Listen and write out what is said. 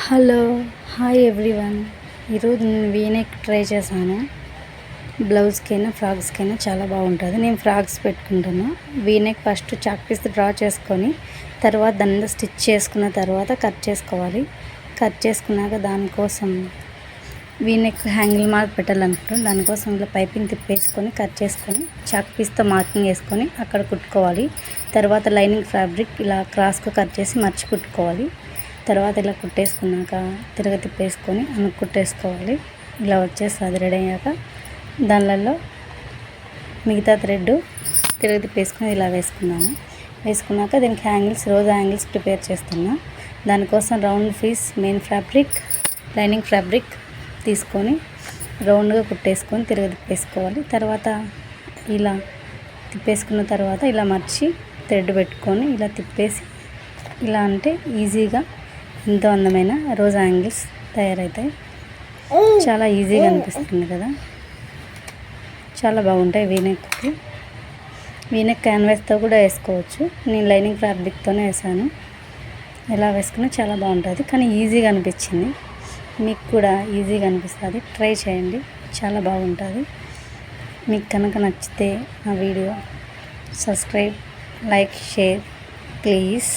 Hello hi everyone. ఈరోజు నేను V-neck try చేశాను. బ్లౌజ్కైనా ఫ్రాక్స్కైనా చాలా బాగుంటుంది. నేను ఫ్రాక్స్ పెట్టుకుంటాను. V neck first chalk piece draw చేసుకొని తర్వాత దాన్ని స్టిచ్ చేసుకున్న తర్వాత కట్ చేసుకోవాలి. కట్ చేసుకున్నాక దానికోసం వీనెక్ హ్యాంగిల్ మార్క్ పెట్టాలనుకుంటాను. దానికోసం ఇలా పైపింగ్ తిప్పేసుకొని కట్ చేసుకొని చాక్ పీస్తో మార్కింగ్ వేసుకొని అక్కడ కుట్టుకోవాలి. తర్వాత లైనింగ్ ఫ్యాబ్రిక్ ఇలా క్రాస్గా కట్ చేసి మర్చి కుట్టుకోవాలి. తర్వాత ఇలా కుట్టేసుకున్నాక తిప్పేసుకొని కుట్టేసుకోవాలి. ఇలా వచ్చేస్తుంది. రెడీ అయ్యాక దానిలలో మిగతా థ్రెడ్ తిప్పేసుకొని ఇలా వేసుకున్నాక దీనికి రోజా హ్యాంగిల్స్ ప్రిపేర్ చేస్తున్నా. దానికోసం round piece main fabric lining fabric తీసుకొని రౌండ్గా కుట్టేసుకొని తిప్పేసుకోవాలి. తర్వాత ఇలా తిప్పేసుకున్న తర్వాత ఇలా మర్చి థ్రెడ్ పెట్టుకొని ఇలా తిప్పేసి ఇలా అంటే ఈజీగా ఎంతో అందమైన రోజా హ్యాంగిల్స్ తయారవుతాయి. చాలా ఈజీగా అనిపిస్తుంది కదా, చాలా బాగుంటాయి. వీనెక్ క్యాన్వాస్తో కూడా వేసుకోవచ్చు. నేను లైనింగ్ ఫ్యాబ్రిక్తోనే వేసాను. ఎలా వేసుకున్నా చాలా బాగుంటుంది, కానీ ఈజీగా అనిపించింది. మీకు కూడా ఈజీగా అనిపిస్తుంది, ట్రై చేయండి, చాలా బాగుంటుంది. మీకు కనుక నచ్చితే నా video subscribe, like, share please.